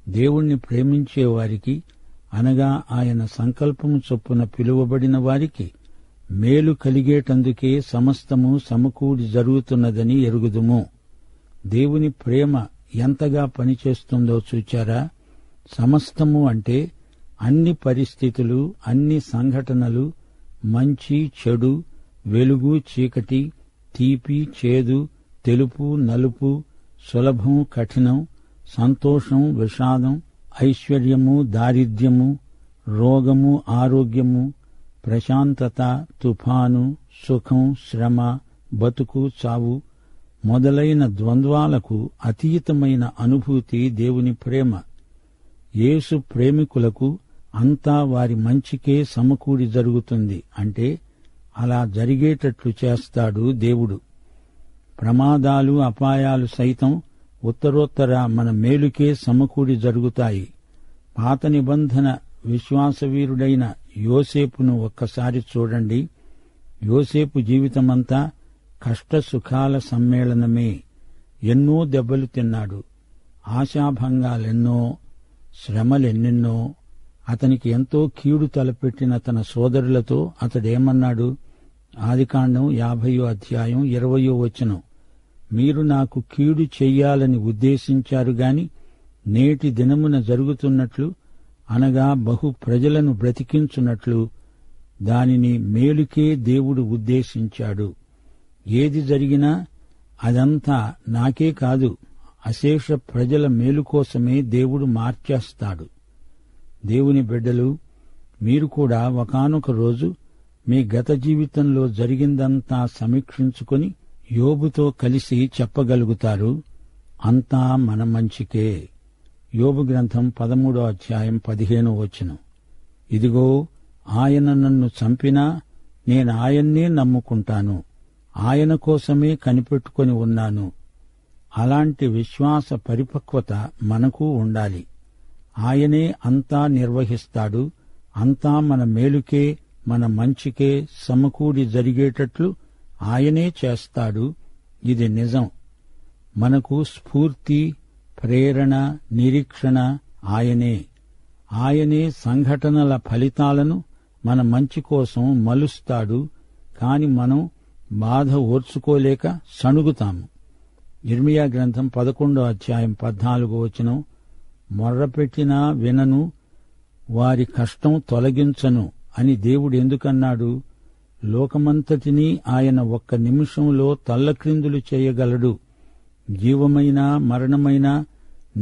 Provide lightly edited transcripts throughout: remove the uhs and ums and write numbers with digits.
దేవుణ్ణి ప్రేమించే వారికి, అనగా ఆయన సంకల్పము చొప్పున పిలువబడిన వారికి మేలు కలిగేటందుకే సమస్తము సమకూడి జరుగుతున్నదని ఎరుగుదుము. దేవుని ప్రేమ ఎంతగా పనిచేస్తుందో చూచారా? సమస్తము అంటే అన్ని పరిస్థితులు, అన్ని సంఘటనలు, మంచి చెడు, వెలుగు చీకటి, తీపి చేదు, తెలుపు నలుపు, సులభం కఠినం, సంతోషం విషాదం, ఐశ్వర్యము దారిద్ర్యము, రోగము ఆరోగ్యము, ప్రశాంతత తుఫాను, సుఖం శ్రమ, బతుకు చావు మొదలైన ద్వంద్వాలకు అతీతమైన అనుభూతి దేవుని ప్రేమ. యేసు ప్రేమికులకు అంతా వారి మంచికే సమకూడి జరుగుతుంది. అంటే అలా జరిగేటట్లు చేస్తాడు దేవుడు. ప్రమాదాలు అపాయాలు సైతం ఉత్తరోత్తర మన మేలుకే సమకూడి జరుగుతాయి. పాత నిబంధన విశ్వాసవీరుడైన యోసేపును ఒక్కసారి చూడండి. యోసేపు జీవితమంతా కష్టసుఖాల సమ్మేళనమే. ఎన్నో దెబ్బలు తిన్నాడు, ఆశాభంగాలెన్నో, శ్రమలెన్నెన్నో. అతనికి ఎంతో కీడు తలపెట్టిన తన సోదరులతో అతడేమన్నాడు? ఆదికాండం 50:20 మీరు నాకు కీడు చెయ్యాలని ఉద్దేశించారు గాని నేటి దినమున జరుగుతున్నట్లు, అనగా బహు ప్రజలను బ్రతికించున్నట్లు దానిని మేలుకే దేవుడు ఉద్దేశించాడు. ఏది జరిగినా అదంతా నాకే కాదు, అశేష ప్రజల మేలు కోసమే దేవుడు మార్చేస్తాడు. దేవుని బిడ్డలు, మీరు కూడా ఒకానొక రోజు మీ గత జీవితంలో జరిగిందంతా సమీక్షించుకొని యోబుతో కలిసి చెప్పగలుగుతారు, అంతా మన మంచికే. యోబు గ్రంథం 13:15. ఇదిగో ఆయన నన్ను చంపినా నేనాయన్నే నమ్ముకుంటాను, ఆయన కోసమే కనిపెట్టుకొని ఉన్నాను. అలాంటి విశ్వాస పరిపక్వత మనకు ఉండాలి. ఆయనే అంతా నిర్వహిస్తాడు. అంతా మన మేలుకే, మన మంచికే సమకూడి జరిగేటట్లు ఆయనే చేస్తాడు. ఇది నిజం. మనకు స్ఫూర్తి, ప్రేరణ, నిరీక్షణ ఆయనే. ఆయనే సంఘటనల ఫలితాలను మన మంచి కోసం మలుస్తాడు. కాని మనం బాధ ఓర్చుకోలేక సణుగుతాము. ఇర్మియా గ్రంథం 11:14 మొర్రపెట్టినా వినను, వారి కష్టం తొలగించను అని దేవుడు ఎందుకన్నాడు? లోకమంతటినీ ఆయన ఒక్క నిమిషంలో తల్లక్రిందులు చేయగలడు. జీవమైన మరణమైన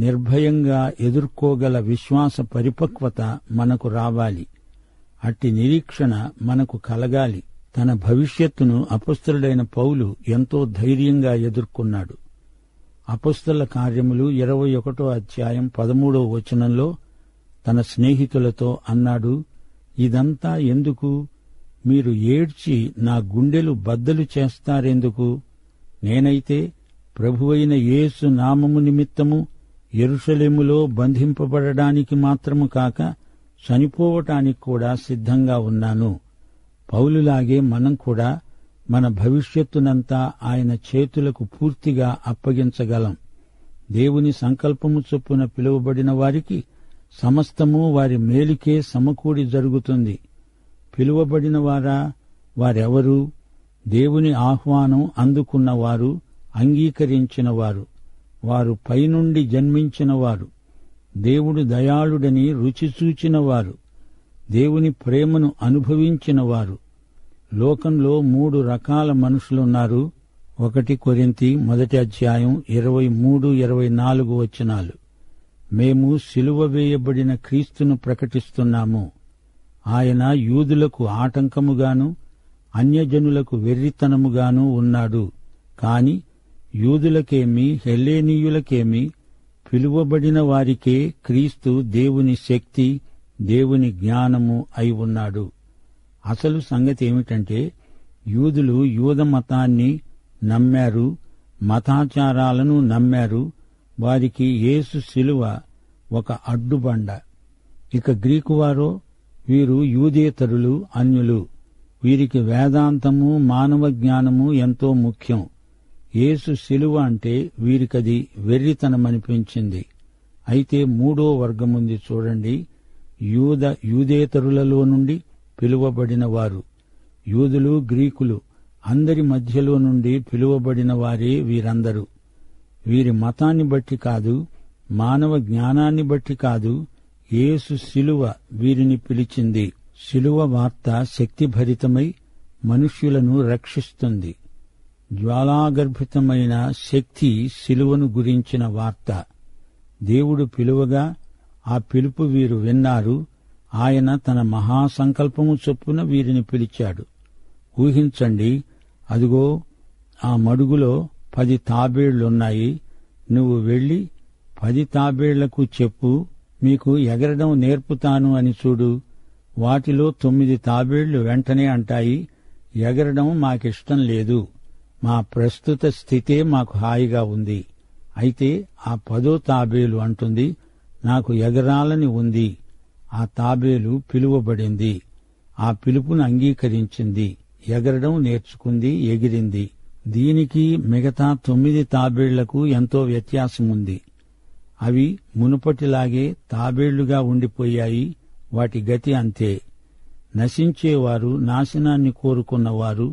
నిర్భయంగా ఎదుర్కోగల విశ్వాస పరిపక్వత మనకు రావాలి. అట్టి నిరీక్షణ మనకు కలగాలి. తన భవిష్యత్తును అపొస్తలుడైన పౌలు ఎంతో ధైర్యంగా ఎదుర్కొన్నాడు. అపొస్తల కార్యములు 21:13 తన స్నేహితులతో అన్నాడు, ఇదంతా ఎందుకు? మీరు ఏడ్చి నా గుండెలు బద్దలు చేస్తారెందుకు? నేనైతే ప్రభువైన యేసు నామము నిమిత్తము యెరూషలేములో బంధింపబడడానికి మాత్రము కాక చనిపోవటానికి కూడా సిద్ధంగా ఉన్నాను. పౌలులాగే మనం కూడా మన భవిష్యత్తునంతా ఆయన చేతులకు పూర్తిగా అప్పగించగలం. దేవుని సంకల్పము చొప్పున పిలువబడిన వారికి సమస్తము వారి మేలుకే సమకూడి జరుగుతుంది. పిలువబడిన వారా? వారెవరు? దేవుని ఆహ్వానం అందుకున్నవారు, అంగీకరించినవారు, వారు పైనుండి జన్మించినవారు, దేవుడు దయాళుడని రుచి చూచినవారు, దేవుని ప్రేమను అనుభవించినవారు. లోకంలో 3 రకాల మనుషులున్నారు. 1 కొరింథీ 1:23-24 మేము సిలువ వేయబడిన క్రీస్తును ప్రకటిస్తున్నాము. ఆయన యూదులకు ఆటంకముగాను అన్యజనులకు వెర్రితనముగాను ఉన్నాడు. కాని యూదులకేమి హెల్లేనీయులకేమి పిలువబడిన వారికే క్రీస్తు దేవుని శక్తి, దేవుని జ్ఞానము అయి ఉన్నాడు. అసలు సంగతి ఏమిటంటే, యూదులు యూద మతాన్ని నమ్మారు, మతాచారాలను నమ్మారు. వారికి యేసు శిలువ ఒక అడ్డుబండ. ఇక గ్రీకువారో, వీరు యూదేతరులు, అన్యులు. వీరికి వేదాంతము, మానవ జ్ఞానము ఎంతో ముఖ్యం. యేసు శిలువ అంటే వీరికది వెర్రితనమనిపించింది. అయితే మూడో వర్గముంది చూడండి, యూదేతరులలో నుండి పిలువబడిన వారు. యూదులు, గ్రీకులు అందరి మధ్యలో నుండి పిలువబడిన వారే వీరందరూ. వీరి మతాన్ని బట్టి కాదు, మానవ జ్ఞానాన్ని బట్టి కాదు, యేసు శిలువ వీరిని పిలిచింది. శిలువ వార్త శక్తిభరితమై మనుష్యులను రక్షిస్తుంది. జ్వాలాగర్భితమైన శక్తి శిలువను గురించిన వార్త. దేవుడు పిలువగా ఆ పిలుపు వీరు విన్నారు. ఆయన తన మహాసంకల్పము చొప్పున వీరిని పిలిచాడు. ఊహించండి, అదిగో ఆ మడుగులో 10 తాబేళ్లున్నాయి. నువ్వు వెళ్లి 10 తాబేళ్లకు చెప్పు, మీకు ఎగరడం నేర్పుతాను అని చూడు. వాటిలో 9 తాబేళ్లు వెంటనే అంటాయి, ఎగరడం మాకిష్టం లేదు, మా ప్రస్తుత స్థితే మాకు హాయిగా ఉంది. అయితే ఆ 10వ తాబేలు అంటుంది, నాకు ఎగరాలని ఉంది. ఆ తాబేలు పిలువబడింది, ఆ పిలుపును అంగీకరించింది, ఎగరడం నేర్చుకుంది, ఎగిరింది. దీనికి మిగతా 9 తాబేళ్లకు ఎంతో వ్యత్యాసముంది. అవి మునుపటిలాగే తాబేళ్లుగా ఉండిపోయాయి. వాటి గతి అంతే. నశించేవారు, నాశనాన్ని కోరుకున్నవారు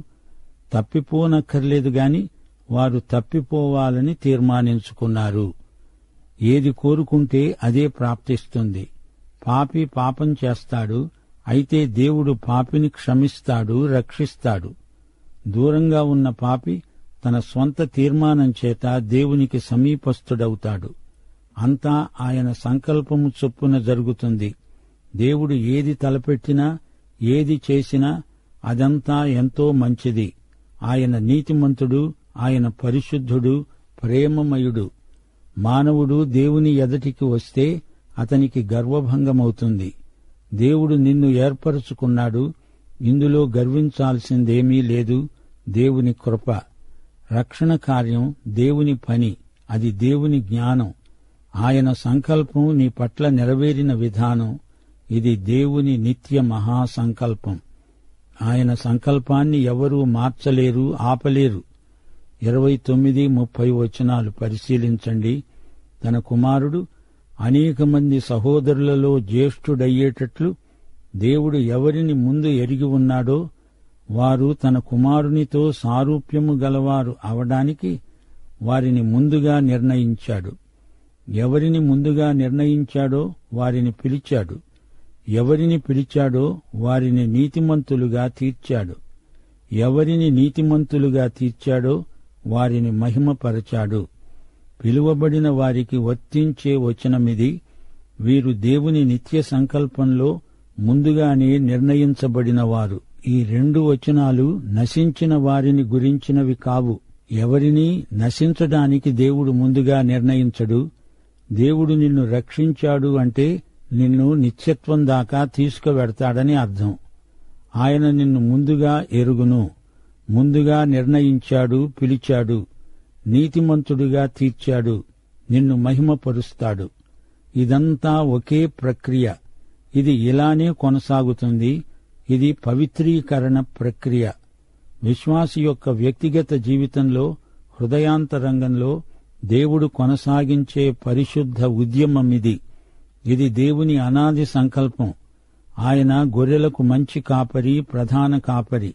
తప్పిపోనక్కర్లేదు గాని వారు తప్పిపోవాలని తీర్మానించుకున్నారు. ఏది కోరుకుంటే అదే ప్రాప్తిస్తుంది. పాపి పాపం చేస్తాడు, అయితే దేవుడు పాపిని క్షమిస్తాడు, రక్షిస్తాడు. దూరంగా ఉన్న పాపి తన స్వంత తీర్మానం చేత దేవునికి సమీపస్థుడవుతాడు. అంతా ఆయన సంకల్పము చొప్పున జరుగుతుంది. దేవుడు ఏది తలపెట్టినా, ఏది చేసినా అదంతా ఎంతో మంచిది. ఆయన నీతిమంతుడు, ఆయన పరిశుద్ధుడు, ప్రేమమయుడు. మానవుడు దేవుని ఎదటికి వస్తే అతనికి గర్వభంగమవుతుంది. దేవుడు నిన్ను ఏర్పరచుకున్నాడు, ఇందులో గర్వించాల్సిందేమీ లేదు. దేవుని కృప, రక్షణ కార్యం దేవుని పని, అది దేవుని జ్ఞానం. ఆయన సంకల్పం నీ పట్ల నెరవేరిన విధానం, ఇది దేవుని నిత్య మహాసంకల్పం. ఆయన సంకల్పాన్ని ఎవరూ మార్చలేరు, ఆపలేరు. 29, 30 వచనాలు పరిశీలించండి. తన కుమారుడు అనేక మంది సహోదరులలో జ్యేష్ఠుడయ్యేటట్లు దేవుడు ఎవరిని ముందు ఎరిగి ఉన్నాడో వారు తన కుమారునితో సారూప్యము గలవారు అవడానికి వారిని ముందుగా నిర్ణయించాడు. ఎవరిని ముందుగా నిర్ణయించాడో వారిని పిలిచాడు. ఎవరిని పిలిచాడో వారిని నీతిమంతులుగా తీర్చాడు. ఎవరిని నీతిమంతులుగా తీర్చాడో వారిని మహిమపరచాడు. పిలువబడిన వారికి వర్తించే వచనమిది. వీరు దేవుని నిత్య సంకల్పంలో ముందుగానే నిర్ణయించబడినవారు. ఈ 2 వచనాలు నశించిన వారిని గురించినవి కావు. ఎవరినీ నశించడానికి దేవుడు ముందుగా నిర్ణయించడు. దేవుడు నిన్ను రక్షించాడు అంటే నిన్ను నిత్యత్వం దాకా తీసుకువెడతాడని అర్థం. ఆయన నిన్ను ముందుగా ఎరుగును, ముందుగా నిర్ణయించాడు, పిలిచాడు, నీతిమంతుడిగా తీర్చాడు, నిన్ను మహిమపరుస్తాడు. ఇదంతా ఒకే ప్రక్రియ. ఇది ఇలానే కొనసాగుతుంది. ఇది పవిత్రీకరణ ప్రక్రియ. విశ్వాసి యొక్క వ్యక్తిగత జీవితంలో, హృదయాంతరంగంలో దేవుడు కొనసాగించే పరిశుద్ధ ఉద్యమమిది. ఇది దేవుని అనాది సంకల్పం. ఆయన గొర్రెలకు మంచి కాపరి, ప్రధాన కాపరి.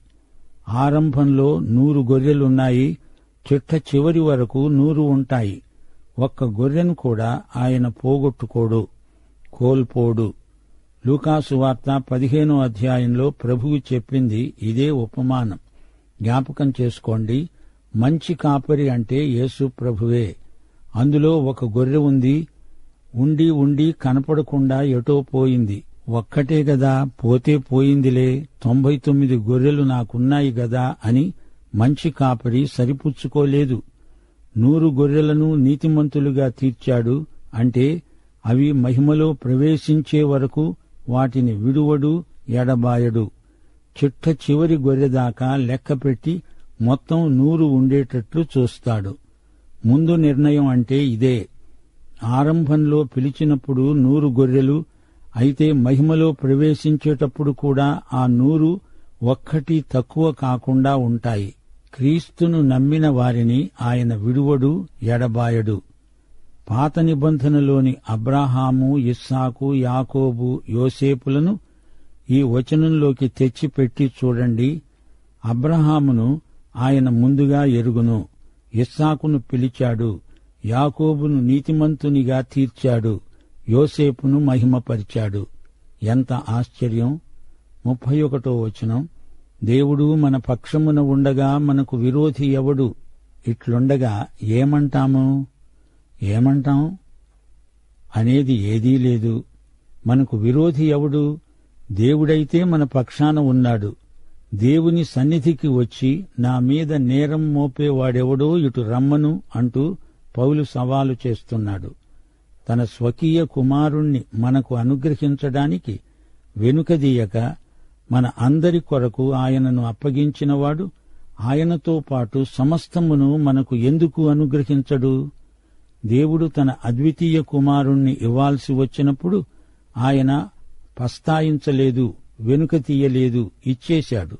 ఆరంభంలో 100 గొర్రెలున్నాయి. చిట్ట చివరి వరకు 100 ఉంటాయి. ఒక్క గొర్రెను కూడా ఆయన పోగొట్టుకోడు, కోల్పోడు. లూకాసు వార్త 15వ అధ్యాయంలో ప్రభువు చెప్పింది ఇదే ఉపమానం. జ్ఞాపకం చేసుకోండి. మంచి కాపరి అంటే యేసు ప్రభువే. అందులో ఒక గొర్రె ఉంది. ఉండి ఉండి కనపడకుండా ఎటో పోయింది. ఒక్కటే గదా, పోతే పోయిందిలే, 99 గొర్రెలు నాకున్నాయి గదా అని మంచి కాపరి సరిపుచ్చుకోలేదు. 100 గొర్రెలను నీతిమంతులుగా తీర్చాడు. అంటే అవి మహిమలో ప్రవేశించే వరకు వాటిని విడువడు, ఎడబాయడు. చిట్ట చివరి గొర్రెదాకా లెక్కపెట్టి మొత్తం 100 ఉండేటట్లు చూస్తాడు. ముందు నిర్ణయం అంటే ఇదే. ఆరంభంలో పిలిచినప్పుడు 100 గొర్రెలు, అయితే మహిమలో ప్రవేశించేటప్పుడు కూడా ఆ 100 ఒక్కటి తక్కువ కాకుండా ఉంటాయి. క్రీస్తును నమ్మిన వారిని ఆయన విడువడు, ఎడబాయడు. పాత నిబంధనలోని అబ్రాహాము, ఇస్సాకు, యాకోబు, యోసేపులను ఈ వచనంలోకి తెచ్చిపెట్టి చూడండి. అబ్రాహామును ఆయన ముందుగా ఎరుగును, ఇస్సాకును పిలిచాడు, యాకోబును నీతిమంతునిగా తీర్చాడు, యోసేపును మహిమపరిచాడు. ఎంత ఆశ్చర్యం! 31వ వచనం, దేవుడు మన పక్షమున ఉండగా మనకు విరోధి ఎవడు? ఇట్లుండగా ఏమంటాం అనేది ఏదీ లేదు. మనకు విరోధి ఎవడు? దేవుడైతే మన పక్షాన ఉన్నాడు. దేవుని సన్నిధికి వచ్చి నా మీద నేరం మోపేవాడెవడో ఇటు రమ్మను అంటూ పౌలు సవాలు చేస్తున్నాడు. తన స్వకీయ కుమారుణ్ణి మనకు అనుగ్రహించడానికి వెనుకదీయక మన అందరి కొరకు ఆయనను అప్పగించినవాడు ఆయనతో పాటు సమస్తమును మనకు ఎందుకు అనుగ్రహించడు? దేవుడు తన అద్వితీయ కుమారుణ్ణి ఇవ్వాల్సి వచ్చినప్పుడు ఆయన పస్తాయించలేదు, వెనుక తీయలేదు, ఇచ్చేశాడు.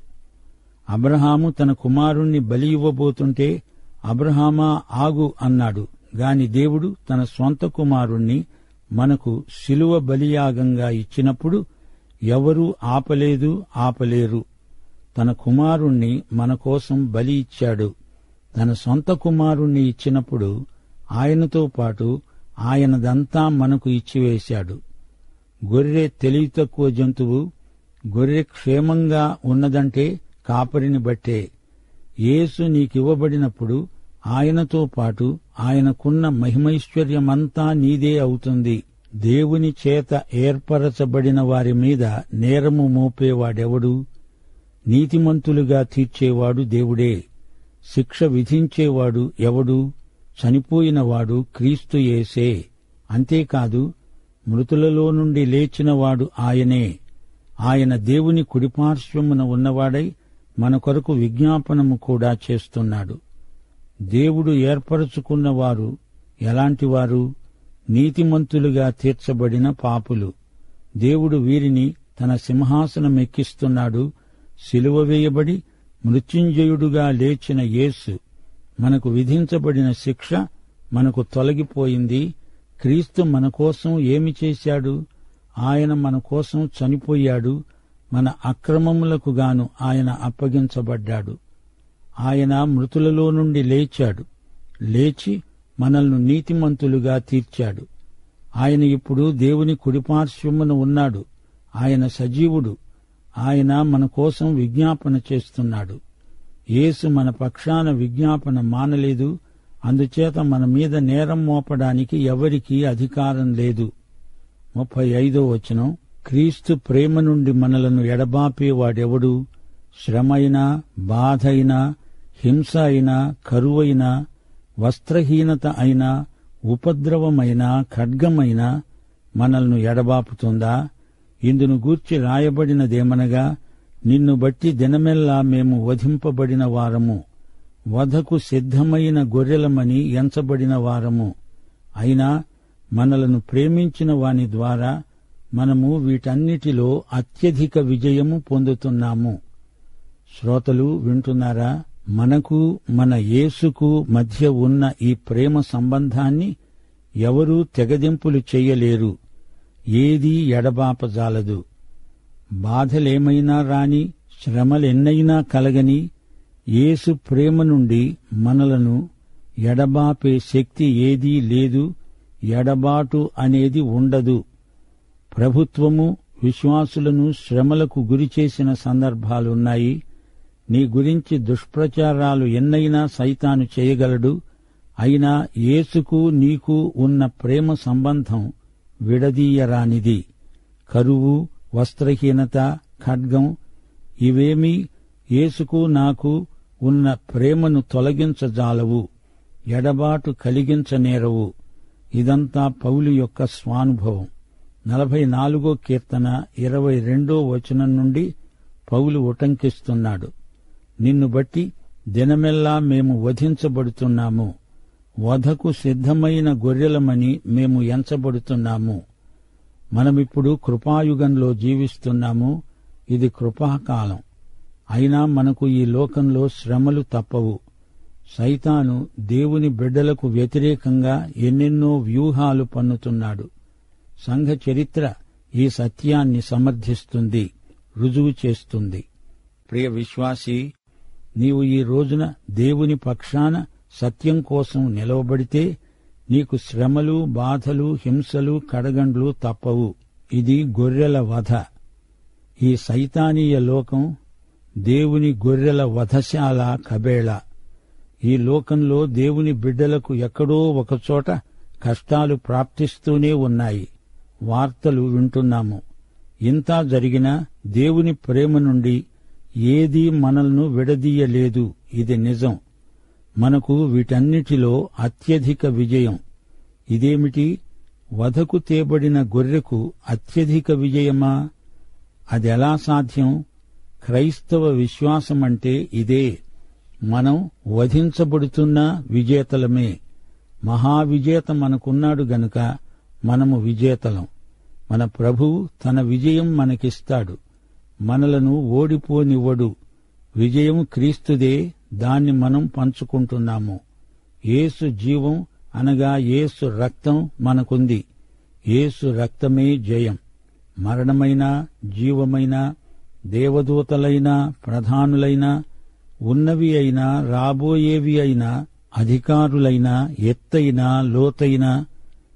అబ్రహాము తన కుమారుణ్ణి బలి ఇవ్వబోతుంటే అబ్రహామా ఆగు అన్నాడు గాని దేవుడు తన స్వంత కుమారుణ్ణి మనకు శిలువ బలియాగంగా ఇచ్చినప్పుడు ఎవరూ ఆపలేరు. తన కుమారుణ్ణి మన కోసం బలి ఇచ్చాడు. తన సొంత కుమారుణ్ణి ఇచ్చినప్పుడు ఆయనతో పాటు ఆయనదంతా మనకు ఇచ్చివేశాడు. గొర్రె తెలివి తక్కువ జంతువు. గొర్రె క్షేమంగా ఉన్నదంటే కాపరిని బట్టే. యేసు నీకివ్వబడినప్పుడు ఆయనతో పాటు ఆయనకున్న మహిమైశ్వర్యమంతా నీదే అవుతుంది. దేవుని చేత ఏర్పరచబడిన వారి మీద నేరము మోపేవాడెవడు? నీతిమంతులుగా తీర్చేవాడు దేవుడే. శిక్ష విధించేవాడు ఎవడు? చనిపోయినవాడు క్రీస్తు యేసే. అంతేకాదు, మృతులలో నుండి లేచినవాడు ఆయనే. ఆయన దేవుని కుడిపార్శ్వమున ఉన్నవాడై మన కొరకు విజ్ఞాపనము కూడా చేస్తున్నాడు. దేవుడు ఏర్పరచుకున్నవారు ఎలాంటివారు? నీతిమంతులుగా తీర్చబడిన పాపులు. దేవుడు వీరిని తన సింహాసనమెక్కిస్తున్నాడు. సిలువ వేయబడి మృత్యుంజయుడుగా లేచిన యేసు మనకు విధించబడిన శిక్ష మనకు తొలగిపోయింది. క్రీస్తు మన కోసం ఏమి చేశాడు? ఆయన మన కోసం చనిపోయాడు. మన అక్రమములకు గాను ఆయన అప్పగించబడ్డాడు. ఆయన మృతులలో నుండి లేచాడు. లేచి మనల్ని నీతిమంతులుగా తీర్చాడు. ఆయన ఇప్పుడు దేవుని కుడిపార్శ్వమున ఉన్నాడు. ఆయన సజీవుడు. ఆయన మన కోసం విజ్ఞాపన చేస్తున్నాడు. యేసు మన పక్షాన విజ్ఞాపన మానలేదు. అందుచేత మన మీద నేరం మోపడానికి ఎవరికీ అధికారం లేదు. 35వ వచనం, క్రీస్తు ప్రేమ నుండి మనలను ఎడబాపేవాడెవడు? శ్రమైనా, బాధైనా, హింస అయినా, కరువైనా, వస్త్రహీనత అయినా, ఉపద్రవమైనా, ఖడ్గమైనా మనల్ని ఎడబాపుతుందా? ఇందును గూర్చి రాయబడినదేమనగా, నిన్ను బట్టి దినమెల్లా మేము వధింపబడిన వారము, వధకు సిద్ధమైన గొర్రెలమని ఎంచబడిన వారము. అయినా మనలను ప్రేమించిన వాని ద్వారా మనము వీటన్నిటిలో అత్యధిక విజయము పొందుతున్నాము. శ్రోతలు వింటున్నారా? మనకు మన యేసుకు మధ్య ఉన్న ఈ ప్రేమ సంబంధాన్ని ఎవరూ తెగదింపులు చెయ్యలేరు. ఏదీ ఎడబాపజాలదు. బాధలేమైనా రాని, శ్రమలెన్నైనా కలగని, యేసు ప్రేమ నుండి మనలను ఎడబాపే శక్తి ఏదీ లేదు. ఎడబాటు అనేది ఉండదు. ప్రభుత్వము విశ్వాసులను శ్రమలకు గురిచేసిన సందర్భాలున్నాయి. నీ గురించి దుష్ప్రచారాలు ఎన్నైనా సైతాను చేయగలడు. అయినా యేసుకు నీకు ఉన్న ప్రేమ సంబంధం విడదీయరానిది. కరువు, వస్త్రహీనత, ఖడ్గం ఇవేమీ యేసుకు నాకు ఉన్న ప్రేమను తొలగించజాలవు, ఎడబాటు కలిగించనేరవు. ఇదంతా పౌలు యొక్క స్వానుభవం. 44వ కీర్తన 22వ వచనం నుండి పౌలు ఉటంకిస్తున్నాడు. నిన్ను బట్టి దినమెల్లా మేము వధించబడుతున్నాము, వధకు సిద్ధమైన గొర్రెలమని మేము ఎంచబడుతున్నాము. మనమిప్పుడు కృపాయుగంలో జీవిస్తున్నాము. ఇది కృపాకాలం. అయినా మనకు ఈ లోకంలో శ్రమలు తప్పవు. సైతాను దేవుని బిడ్డలకు వ్యతిరేకంగా ఎన్నెన్నో వ్యూహాలు పన్నుతున్నాడు. సంఘ చరిత్ర ఈ సత్యాన్ని సమర్థిస్తుంది, రుజువు చేస్తుంది. ప్రియ విశ్వాసీ, నీవు ఈ రోజున దేవుని పక్షాన సత్యం కోసం నిలవబడితే నీకు శ్రమలు, బాధలు, హింసలు, కడగండ్లు తప్పవు. ఇది గొర్రెల వధ. ఈ సైతానీయ లోకం దేవుని గొర్రెల వధశాల కబేళ. ఈ లోకంలో దేవుని బిడ్డలకు ఎక్కడో ఒకచోట కష్టాలు ప్రాప్తిస్తూనే ఉన్నాయి. వార్తలు వింటున్నాము. ఇంతా జరిగినా దేవుని ప్రేమ నుండి ఏదీ మనల్ని విడదీయలేదు. ఇది నిజం. మనకు వీటన్నిటిలో అత్యధిక విజయం. ఇదేమిటి? వధకు తేబడిన గొర్రెకు అత్యధిక విజయమా? అదెలా సాధ్యం? క్రైస్తవ విశ్వాసమంటే ఇదే. మనం వధించబడుతున్న విజేతలమే. మహావిజేత మనకున్నాడు గనుక మనము విజేతలం. మన ప్రభువు తన విజయం మనకిస్తాడు. మనలను ఓడిపోనివ్వడు. విజయం క్రీస్తుదే. దాన్ని మనం పంచుకుంటున్నాము. యేసు జీవం అనగా యేసు రక్తం మనకుంది. యేసు రక్తమే జయం. మరణమైనా, జీవమైనా, దేవదూతలైనా, ప్రధానులైనా, ఉన్నవి అయినా, రాబోయేవి అయినా, అధికారులైనా, ఎత్తైనా, లోతైనా,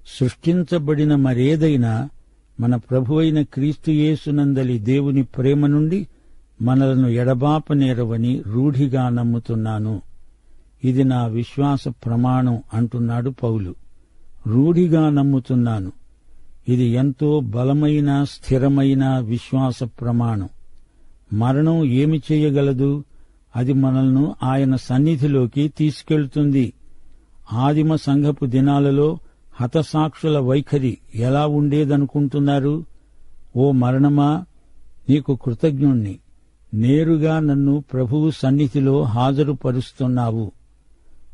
సృష్టించబడిన మరేదైనా మన ప్రభువైన క్రీస్తు యేసునందలి దేవుని ప్రేమ నుండి మనలను ఎడబాపనేరవని రూఢిగా నమ్ముతున్నాను. ఇది నా విశ్వాస ప్రమాణం అంటున్నాడు పౌలు. రూఢిగా నమ్ముతున్నాను. ఇది ఎంతో బలమైన, స్థిరమైన విశ్వాస ప్రమాణం. మరణం ఏమి చేయగలదు? అది మనల్ని ఆయన సన్నిధిలోకి తీసుకెళ్తుంది. ఆదిమ సంఘపు దినాలలో హతసాక్షుల వైఖరి ఎలా ఉండేదనుకుంటున్నారు? ఓ మరణమా, నీకు కృతజ్ఞుణ్ణి. నేరుగా నన్ను ప్రభువు సన్నిధిలో హాజరుపరుస్తున్నావు.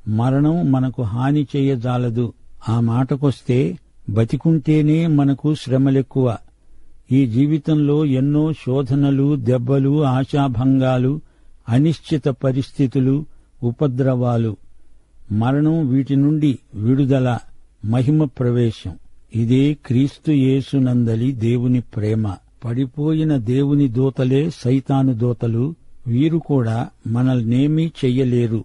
మరణం మనకు హాని చేయజాలదు. ఆ మాటకొస్తే బతికుంటేనే మనకు శ్రమలెక్కువ. ఈ జీవితంలో ఎన్నో శోధనలు, దెబ్బలు, ఆశాభంగాలు, అనిశ్చిత పరిస్థితులు, ఉపద్రవాలు. మరణం వీటి నుండి విడుదల, మహిమ ప్రవేశం. ఇదే క్రీస్తు యేసునందలి దేవుని ప్రేమ. పడిపోయిన దేవుని దూతలే సైతాను దూతలు. వీరు కూడా మనల్నేమీ చెయ్యలేరు.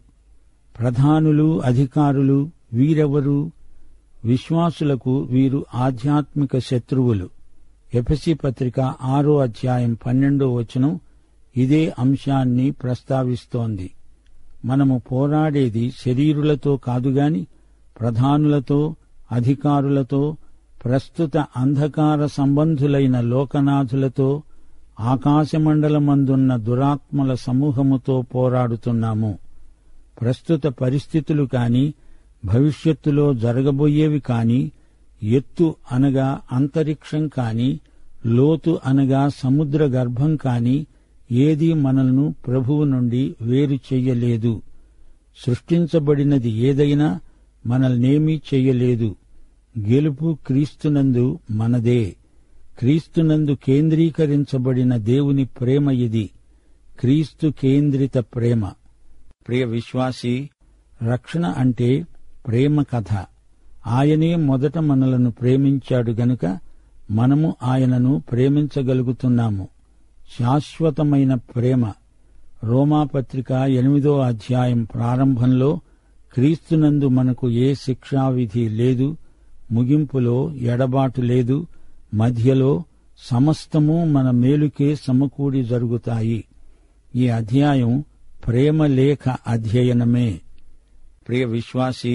ప్రధానులు, అధికారులు వీరెవరు? విశ్వాసులకు వీరు ఆధ్యాత్మిక శత్రువులు. ఎఫెసీ పత్రిక 6వ అధ్యాయం 12వ వచనం ఇదే అంశాన్ని ప్రస్తావిస్తోంది. మనము పోరాడేది శరీరులతో కాదుగాని ప్రధానులతో, అధికారులతో, ప్రస్తుత అంధకార సంబంధులైన లోకనాథులతో, ఆకాశమండలమందున్న దురాత్మల సమూహముతో పోరాడుతున్నాము. ప్రస్తుత పరిస్థితులు కాని, భవిష్యత్తులో జరగబోయేవి కాని, ఎత్తు అనగా అంతరిక్షం కాని, లోతు అనగా సముద్ర గర్భం కాని ఏదీ మనల్ని ప్రభువు నుండి వేరు చెయ్యలేదు. సృష్టించబడినది ఏదైనా మనల్నేమీ చెయ్యలేదు. గెలుపు క్రీస్తునందు మనదే. క్రీస్తునందు కేంద్రీకరించబడిన దేవుని ప్రేమ ఇది. క్రీస్తు కేంద్రిత ప్రేమ. ప్రియ విశ్వాసీ, రక్షణ అంటే ప్రేమ కథ. ఆయనే మొదట మనలను ప్రేమించాడు గనుక మనము ఆయనను ప్రేమించగలుగుతున్నాము. శాశ్వతమైన ప్రేమ. రోమాపత్రిక 8వ అధ్యాయం ప్రారంభంలో క్రీస్తునందు మనకు ఏ శిక్షావిధి లేదు, ముగింపులో ఎడబాటు లేదు, మధ్యలో సమస్తము మన మేలుకే సమకూడి జరుగుతాయి. ఈ అధ్యాయం ప్రేమలేఖ అధ్యయనమే. ప్రియ విశ్వాసీ,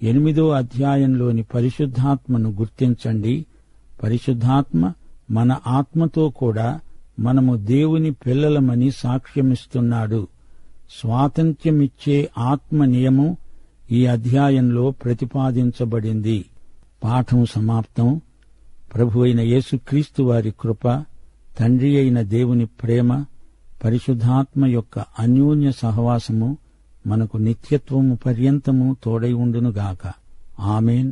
8వ అధ్యాయంలోని పరిశుద్ధాత్మను గుర్తించండి. పరిశుద్ధాత్మ మన ఆత్మతో కూడా మనము దేవుని పిల్లలమని సాక్ష్యమిస్తున్నాడు. స్వాతంత్ర్యమిచ్చే ఆత్మ నియమం ఈ అధ్యాయంలో ప్రతిపాదించబడింది. పాఠం సమాప్తం. ప్రభువైన యేసుక్రీస్తు వారి కృప, తండ్రి అయిన దేవుని ప్రేమ, పరిశుద్ధాత్మ యొక్క అన్యోన్య సహవాసము మనకు నిత్యత్వము పర్యంతము తోడై ఉండునుగాక. ఆమేన్.